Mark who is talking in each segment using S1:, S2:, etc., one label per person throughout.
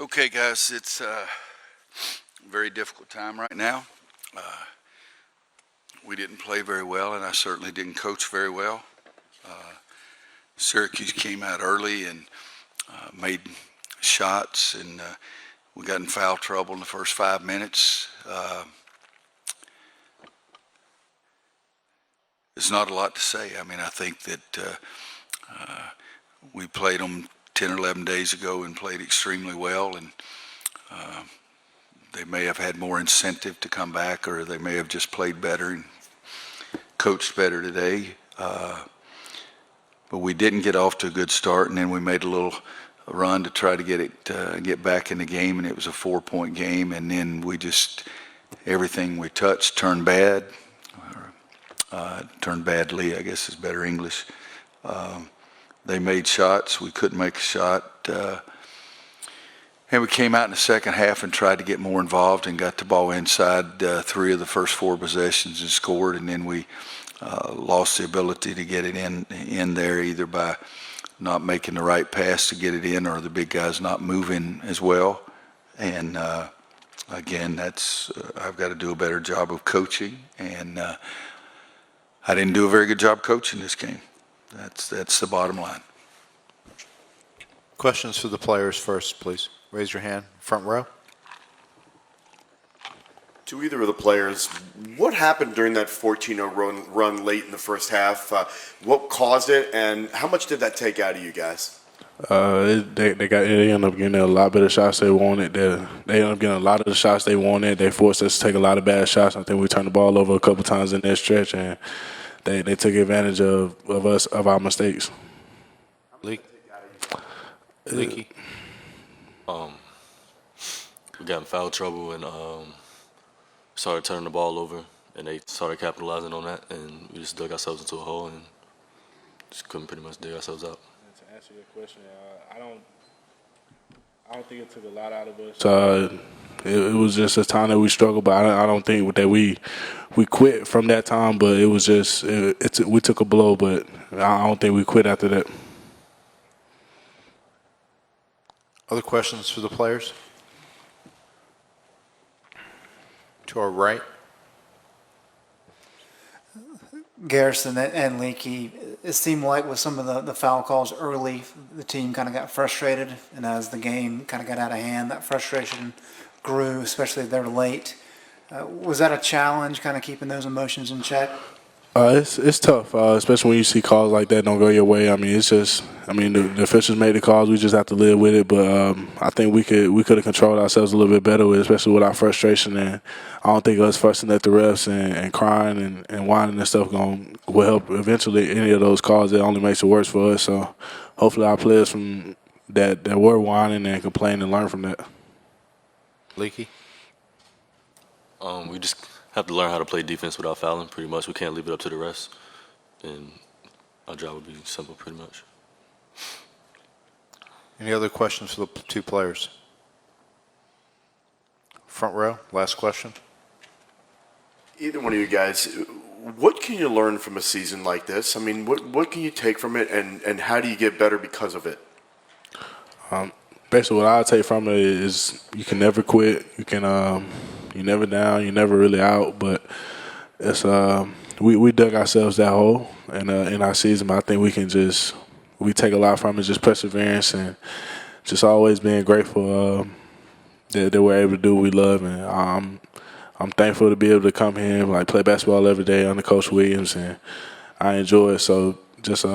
S1: Okay, guys, it's a very difficult time right now. We didn't play very well, and I certainly didn't coach very well. Syracuse came out early and made shots, and we got in foul trouble in the first 5 minutes. There's not a lot to say. I mean, I think that we played them 10 or 11 days ago and played extremely well, and they may have had more incentive to come back, or they may have just played better and coached better today. But we didn't get off to a good start, and then we made a little run to try to get back in the game, and it was a 4-point game, and then we just, everything we touched turned bad. Turned badly, I guess is better English. They made shots. We couldn't make a shot. And we came out in the second half and tried to get more involved and got the ball inside 3 of the first 4 possessions and scored. And then we lost the ability to get it in there, either by not making the right pass to get it in, or the big guys not moving as well. And again, that's I've got to do a better job of coaching, and I didn't do a very good job coaching this game. That's the bottom line.
S2: Questions for the players first, please. Raise your hand. Front row.
S3: To either of the players, what happened during that 14-0 run late in the first half? What caused it, and how much did that take out of you guys?
S4: They ended up getting a lot better shots they wanted. They ended up getting a lot of the shots they wanted. They forced us to take a lot of bad shots. I think we turned the ball over a couple times in that stretch, and they took advantage of our mistakes.
S2: Leaky.
S5: We got in foul trouble and started turning the ball over, and they started capitalizing on that, and we just dug ourselves into a hole and just couldn't pretty much dig ourselves out.
S4: To answer your question, I don't think it took a lot out of us. It was just a time that we struggled, but I don't think that we quit from that time. But it was just we took a blow, but I don't think we quit after that.
S2: Other questions for the players? To our right.
S6: Garrison and Leakey, it seemed like with some of the foul calls early, the team kind of got frustrated, and as the game kind of got out of hand, that frustration grew, especially if they're late. Was that a challenge, kind of keeping those emotions in check?
S4: It's tough, especially when you see calls like that don't go your way. I mean, it's just, the officials made the calls. We just have to live with it. But I think we could have controlled ourselves a little bit better with, especially with our frustration. And I don't think us fussing at the refs and crying and whining and stuff will help eventually. Any of those calls, it only makes it worse for us. So hopefully our players from that were whining and complaining learn from that.
S2: Leaky.
S5: We just have to learn how to play defense without fouling, pretty much. We can't leave it up to the refs, and our job would be simple, pretty much.
S2: Any other questions for the 2 players? Front row, last question.
S3: Either one of you guys, what can you learn from a season like this? I mean, what can you take from it, and how do you get better because of it?
S4: Basically, what I take from it is you can never quit. You can you're never down. You're never really out. But it's we dug ourselves that hole in our season. But I think we take a lot from it, just perseverance and just always being grateful that we're able to do what we love. And I'm thankful to be able to come here and play basketball every day under Coach Williams, and I enjoy it. So just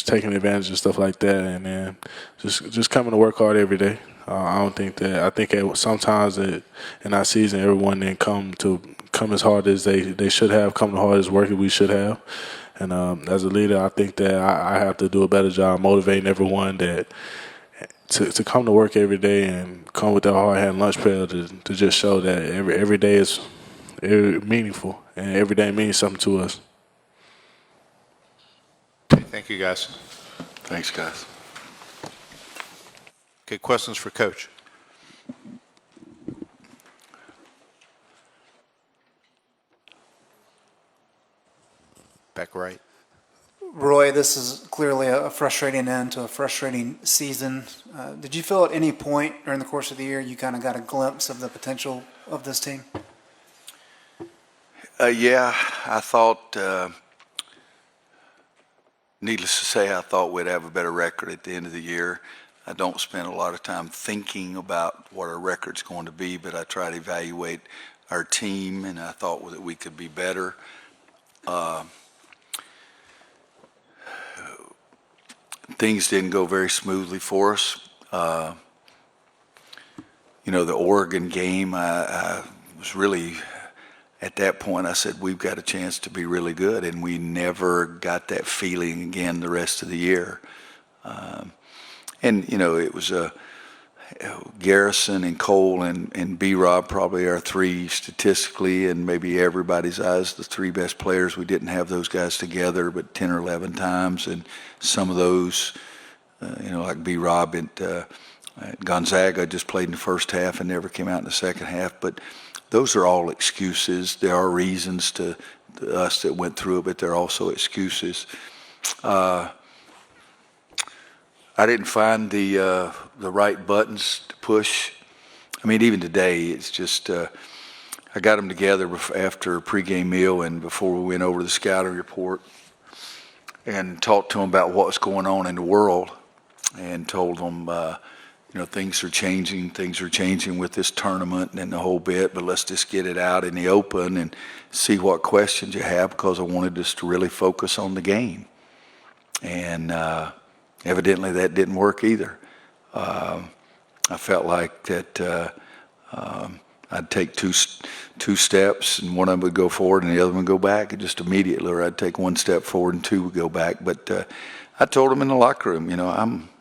S4: taking advantage of stuff like that, and then just coming to work hard every day. I think sometimes in our season, everyone didn't come as hard as they should have, come the hardest work that we should have. And as a leader, I think that I have to do a better job motivating everyone to come to work every day and come with that hard-hand lunch pail to just show that every day is meaningful and every day means something to us.
S2: Okay, thank you, guys.
S1: Thanks, guys.
S2: Okay, questions for Coach? Back right.
S6: Roy, this is clearly a frustrating end to a frustrating season. Did you feel at any point during the course of the year you kind of got a glimpse of the potential of this team?
S1: Yeah, I thought, needless to say, I thought we'd have a better record at the end of the year. I don't spend a lot of time thinking about what our record's going to be, but I try to evaluate our team, and I thought that we could be better. Things didn't go very smoothly for us. The Oregon game, I was really, at that point, I said, we've got a chance to be really good, and we never got that feeling again the rest of the year. It was Garrison and Cole and B-Rob probably our three statistically, and maybe everybody's eyes, the three best players. We didn't have those guys together but 10 or 11 times, and some of those, like B-Rob at Gonzaga just played in the first half and never came out in the second half. But those are all excuses. There are reasons to us that went through it, but they're also excuses. I didn't find the right buttons to push. I mean, even today, it's just I got them together after a pregame meal and before we went over the scouting report and talked to them about what's going on in the world and told them, things are changing with this tournament and the whole bit, but let's just get it out in the open and see what questions you have, because I wanted us to really focus on the game. And evidently that didn't work either. I felt like that I'd take two steps and one of them would go forward and the other one would go back, and just immediately, or I'd take one step forward and two would go back. But I told them in the locker room,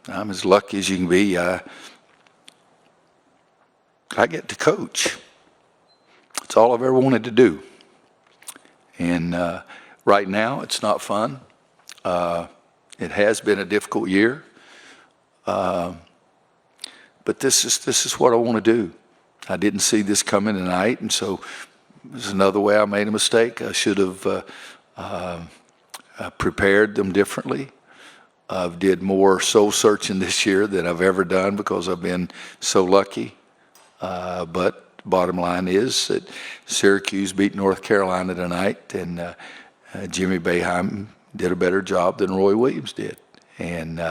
S1: I'm as lucky as you can be. I get to coach. It's all I've ever wanted to do. And right now, it's not fun. It has been a difficult year. But this is what I want to do. I didn't see this coming tonight, and so there's another way I made a mistake. I should have prepared them differently. I've did more soul searching this year than I've ever done because I've been so lucky. But bottom line is that Syracuse beat North Carolina tonight, and Jimmy Boeheim did a better job than Roy Williams did. And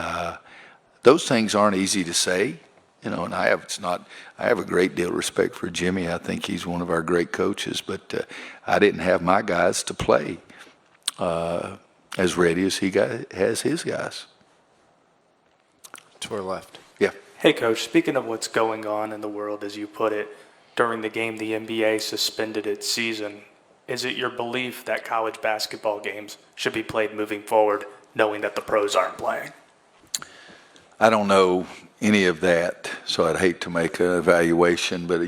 S1: those things aren't easy to say, and I have a great deal of respect for Jimmy. I think he's one of our great coaches, but I didn't have my guys to play as ready as he has his guys.
S2: To our left.
S1: Yeah.
S7: Hey, Coach, speaking of what's going on in the world, as you put it, during the game the NBA suspended its season, is it your belief that college basketball games should be played moving forward, knowing that the pros aren't playing?
S1: I don't know any of that, so I'd hate to make an evaluation, but,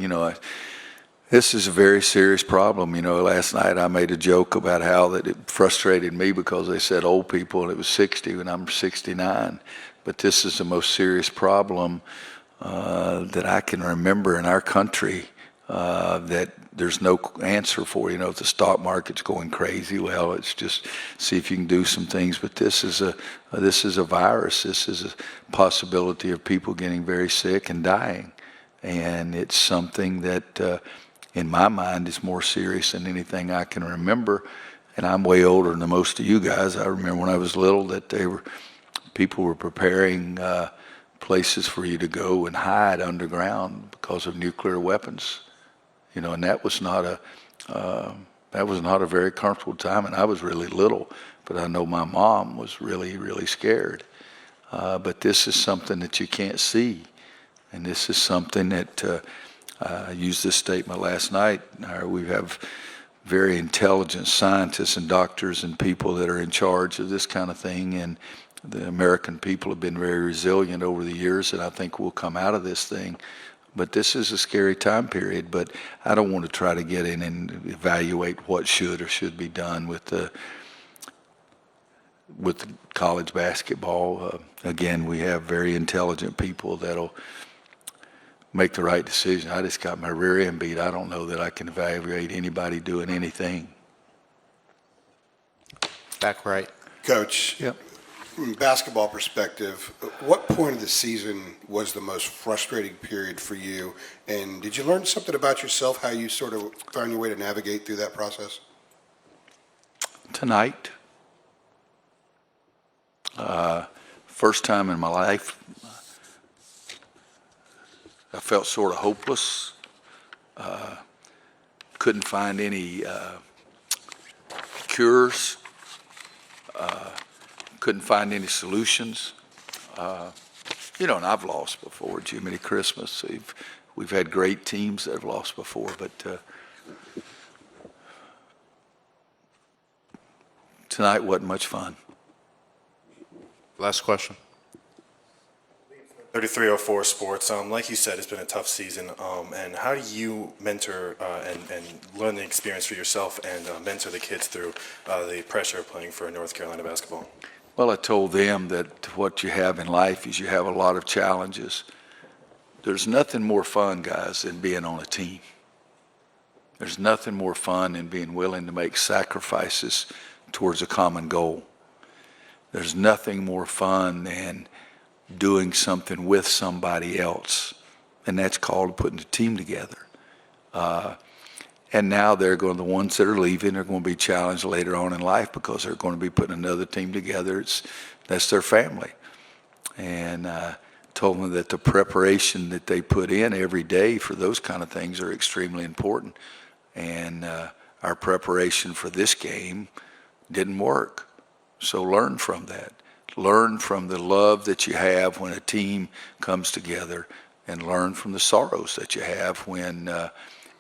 S1: this is a very serious problem. Last night I made a joke about how that it frustrated me because they said old people and it was 60 when I'm 69. But this is the most serious problem that I can remember in our country that there's no answer for. If the stock market's going crazy, well, it's just see if you can do some things. But this is a virus. This is a possibility of people getting very sick and dying. And it's something that in my mind is more serious than anything I can remember. And I'm way older than most of you guys. I remember when I was little that people were preparing places for you to go and hide underground because of nuclear weapons. And that was not a very comfortable time. And I was really little, but I know my mom was really, really scared. But this is something that you can't see. And this is something that I used this statement last night. We have very intelligent scientists and doctors and people that are in charge of this kind of thing. And the American people have been very resilient over the years, and I think we'll come out of this thing. But this is a scary time period. But I don't want to try to get in and evaluate what should or should be done with the college basketball. Again, we have very intelligent people that'll make the right decision. I just got my rear end beat. I don't know that I can evaluate anybody doing anything.
S2: Back right.
S8: Coach,
S1: Yep.
S8: from a basketball perspective, what point of the season was the most frustrating period for you? And did you learn something about yourself, how you sort of found your way to navigate through that process?
S1: Tonight, first time in my life, I felt sort of hopeless. Couldn't find any cures. Couldn't find any solutions. And I've lost before, Jiminy Christmas. We've had great teams that have lost before, but tonight wasn't much fun.
S2: Last question.
S9: 3304 Sports. Like you said, it's been a tough season. And how do you mentor and learn the experience for yourself and mentor the kids through the pressure of playing for North Carolina basketball?
S1: Well, I told them that what you have in life is you have a lot of challenges. There's nothing more fun, guys, than being on a team. There's nothing more fun than being willing to make sacrifices towards a common goal. There's nothing more fun than doing something with somebody else, and that's called putting a team together. And now the ones that are leaving are going to be challenged later on in life because they're going to be putting another team together. That's their family. And told them that the preparation that they put in every day for those kind of things are extremely important. And our preparation for this game didn't work. So learn from that. Learn from the love that you have when a team comes together, and learn from the sorrows that you have when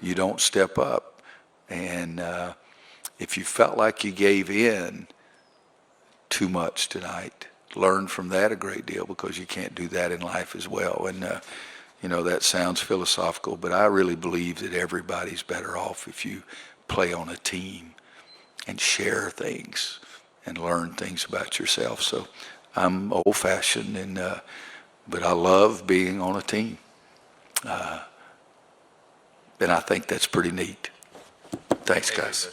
S1: you don't step up. And if you felt like you gave in too much tonight, learn from that a great deal, because you can't do that in life as well. And, that sounds philosophical, but I really believe that everybody's better off if you play on a team and share things and learn things about yourself. So I'm old-fashioned, but I love being on a team. And I think that's pretty neat. Thanks, guys.